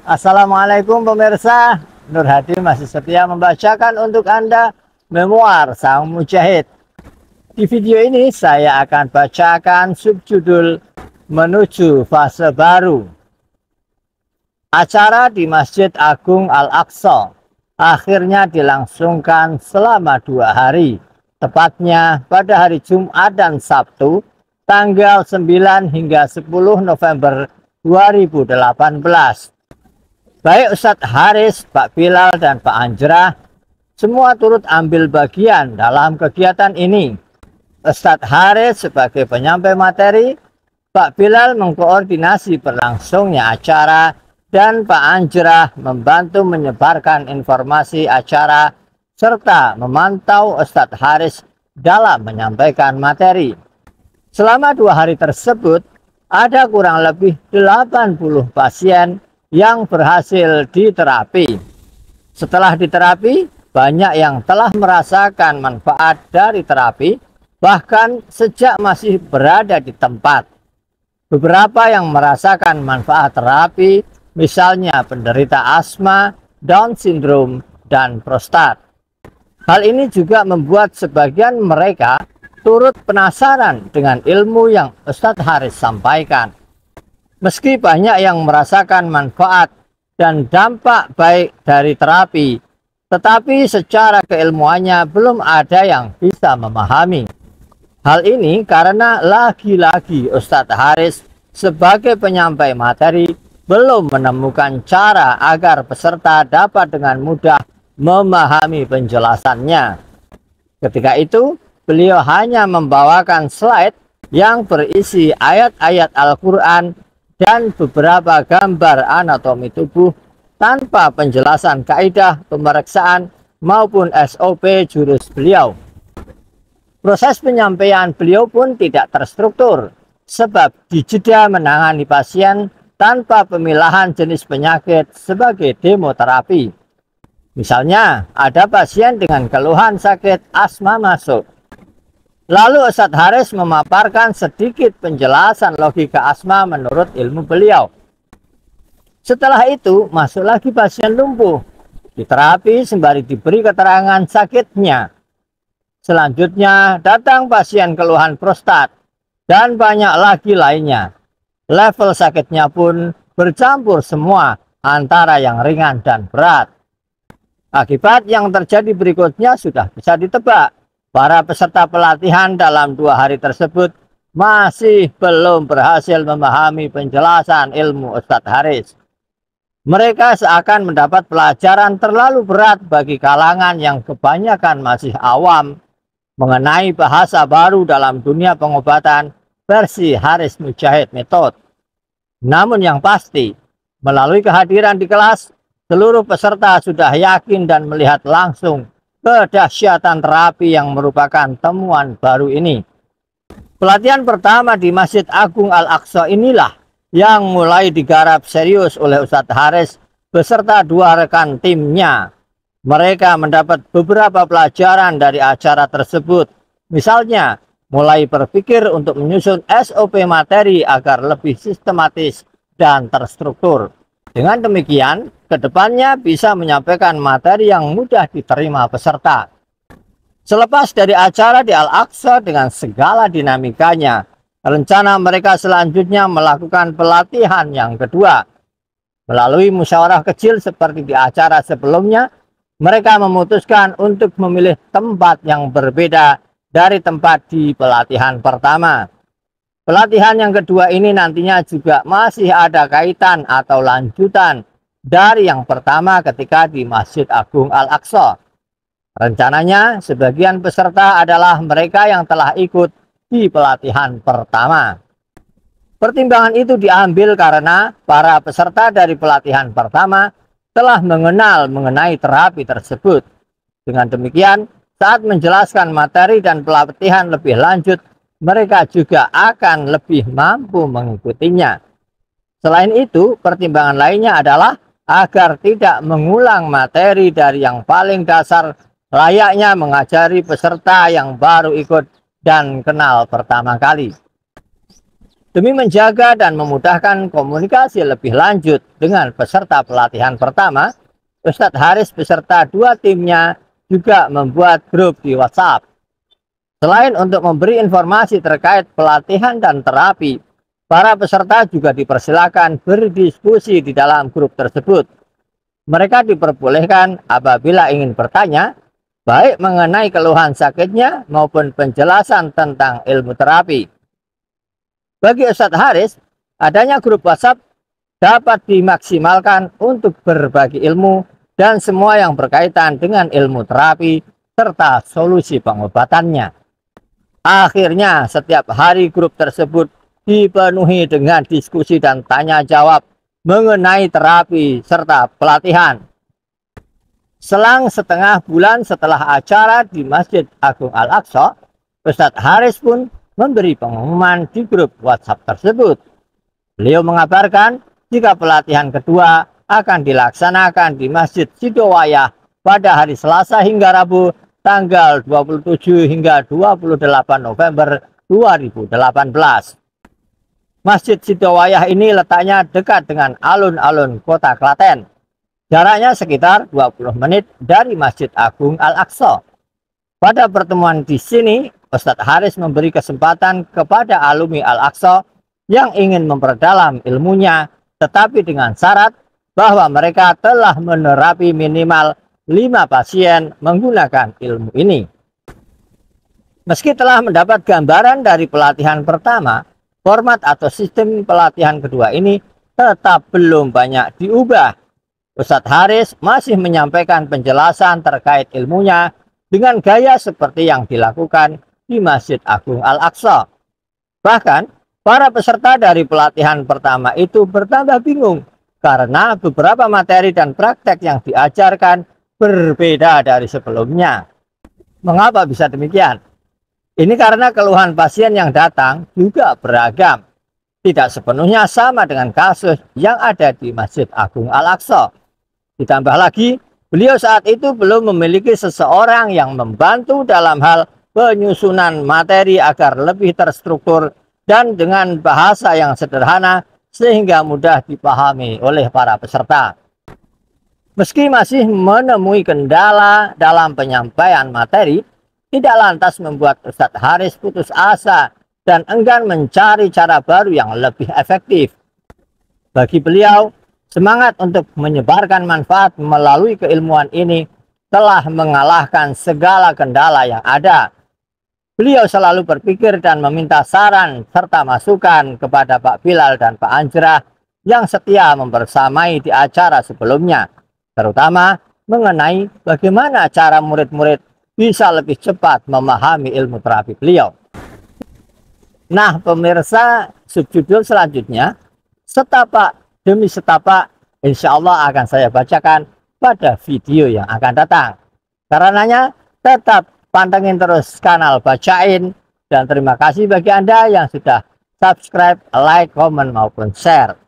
Assalamualaikum pemirsa, Nur Hadi masih setia membacakan untuk Anda Memoir Sang Mujahid. Di video ini saya akan bacakan subjudul Menuju Fase Baru. Acara di Masjid Agung Al-Aqsa akhirnya dilangsungkan selama 2 hari, tepatnya pada hari Jumat dan Sabtu, tanggal 9 hingga 10 November 2018. Baik Ustadz Haris, Pak Bilal, dan Pak Anjrah semua turut ambil bagian dalam kegiatan ini. Ustadz Haris sebagai penyampai materi, Pak Bilal mengkoordinasi berlangsungnya acara, dan Pak Anjrah membantu menyebarkan informasi acara serta memantau Ustadz Haris dalam menyampaikan materi. Selama 2 hari tersebut, ada kurang lebih 80 pasien yang berhasil diterapi. Setelah diterapi, banyak yang telah merasakan manfaat dari terapi, bahkan sejak masih berada di tempat. Beberapa yang merasakan manfaat terapi, misalnya penderita asma, Down syndrome, dan prostat. Hal ini juga membuat sebagian mereka turut penasaran dengan ilmu yang Ustadz Haris sampaikan. Meski banyak yang merasakan manfaat dan dampak baik dari terapi, tetapi secara keilmuannya belum ada yang bisa memahami. Hal ini karena lagi-lagi Ustadz Haris sebagai penyampai materi belum menemukan cara agar peserta dapat dengan mudah memahami penjelasannya. Ketika itu, beliau hanya membawakan slide yang berisi ayat-ayat Al-Quran dan beberapa gambar anatomi tubuh tanpa penjelasan kaidah pemeriksaan maupun SOP jurus beliau. Proses penyampaian beliau pun tidak terstruktur, sebab dijeda menangani pasien tanpa pemilahan jenis penyakit sebagai demo terapi. Misalnya, ada pasien dengan keluhan sakit asma masuk. Lalu Ustadz Haris memaparkan sedikit penjelasan logika asma menurut ilmu beliau. Setelah itu masuk lagi pasien lumpuh, diterapi sembari diberi keterangan sakitnya. Selanjutnya datang pasien keluhan prostat dan banyak lagi lainnya. Level sakitnya pun bercampur semua antara yang ringan dan berat. Akibat yang terjadi berikutnya sudah bisa ditebak. Para peserta pelatihan dalam 2 hari tersebut masih belum berhasil memahami penjelasan ilmu Ustadz Haris. Mereka seakan mendapat pelajaran terlalu berat bagi kalangan yang kebanyakan masih awam mengenai bahasa baru dalam dunia pengobatan versi Haris Mujahid Method. Namun yang pasti, melalui kehadiran di kelas, seluruh peserta sudah yakin dan melihat langsung kedahsyatan terapi yang merupakan temuan baru ini. Pelatihan pertama di Masjid Agung Al-Aqsa inilah yang mulai digarap serius oleh Ustadz Haris beserta 2 rekan timnya. Mereka mendapat beberapa pelajaran dari acara tersebut. Misalnya, mulai berpikir untuk menyusun SOP materi agar lebih sistematis dan terstruktur. Dengan demikian, kedepannya bisa menyampaikan materi yang mudah diterima peserta. Selepas dari acara di Al-Aqsa dengan segala dinamikanya, rencana mereka selanjutnya melakukan pelatihan yang kedua. Melalui musyawarah kecil seperti di acara sebelumnya, mereka memutuskan untuk memilih tempat yang berbeda dari tempat di pelatihan pertama. Pelatihan yang kedua ini nantinya juga masih ada kaitan atau lanjutan dari yang pertama ketika di Masjid Agung Al-Aqsa. Rencananya sebagian peserta adalah mereka yang telah ikut di pelatihan pertama. Pertimbangan itu diambil karena para peserta dari pelatihan pertama telah mengenal mengenai terapi tersebut. Dengan demikian, saat menjelaskan materi dan pelatihan lebih lanjut, mereka juga akan lebih mampu mengikutinya. Selain itu, pertimbangan lainnya adalah agar tidak mengulang materi dari yang paling dasar, layaknya mengajari peserta yang baru ikut dan kenal pertama kali. Demi menjaga dan memudahkan komunikasi lebih lanjut dengan peserta pelatihan pertama, Ustadz Haris beserta 2 timnya juga membuat grup di WhatsApp. Selain untuk memberi informasi terkait pelatihan dan terapi, para peserta juga dipersilakan berdiskusi di dalam grup tersebut. Mereka diperbolehkan apabila ingin bertanya, baik mengenai keluhan sakitnya maupun penjelasan tentang ilmu terapi. Bagi Ustadz Haris, adanya grup WhatsApp dapat dimaksimalkan untuk berbagi ilmu dan semua yang berkaitan dengan ilmu terapi serta solusi pengobatannya. Akhirnya, setiap hari grup tersebut dipenuhi dengan diskusi dan tanya jawab mengenai terapi serta pelatihan. Selang setengah bulan setelah acara di Masjid Agung Al-Aqsa, Ustadz Haris pun memberi pengumuman di grup WhatsApp tersebut. Beliau mengabarkan jika pelatihan kedua akan dilaksanakan di Masjid Sidowayah pada hari Selasa hingga Rabu tanggal 27 hingga 28 November 2018. Masjid Sidowayah ini letaknya dekat dengan alun-alun kota Klaten. Jaraknya sekitar 20 menit dari Masjid Agung Al-Aqsa. Pada pertemuan di sini, Ustadz Haris memberi kesempatan kepada alumni Al-Aqsa yang ingin memperdalam ilmunya, tetapi dengan syarat bahwa mereka telah menerapi minimal 5 pasien menggunakan ilmu ini. Meski telah mendapat gambaran dari pelatihan pertama, format atau sistem pelatihan kedua ini tetap belum banyak diubah. Ustadz Haris masih menyampaikan penjelasan terkait ilmunya dengan gaya seperti yang dilakukan di Masjid Agung Al-Aqsa. Bahkan, para peserta dari pelatihan pertama itu bertambah bingung karena beberapa materi dan praktek yang diajarkan berbeda dari sebelumnya. Mengapa bisa demikian? Ini karena keluhan pasien yang datang juga beragam. Tidak sepenuhnya sama dengan kasus yang ada di Masjid Agung Al-Aqsa. Ditambah lagi, beliau saat itu belum memiliki seseorang yang membantu dalam hal penyusunan materi agar lebih terstruktur dan dengan bahasa yang sederhana sehingga mudah dipahami oleh para peserta. Meski masih menemui kendala dalam penyampaian materi, tidak lantas membuat Ustadz Haris putus asa dan enggan mencari cara baru yang lebih efektif. Bagi beliau, semangat untuk menyebarkan manfaat melalui keilmuan ini telah mengalahkan segala kendala yang ada. Beliau selalu berpikir dan meminta saran serta masukan kepada Pak Bilal dan Pak Anjrah yang setia membersamai di acara sebelumnya, terutama mengenai bagaimana cara murid-murid bisa lebih cepat memahami ilmu terapi beliau. Nah, pemirsa, subjudul selanjutnya, setapak demi setapak, insya Allah akan saya bacakan pada video yang akan datang. Karenanya, tetap pantengin terus kanal Bacain, dan terima kasih bagi Anda yang sudah subscribe, like, komen, maupun share.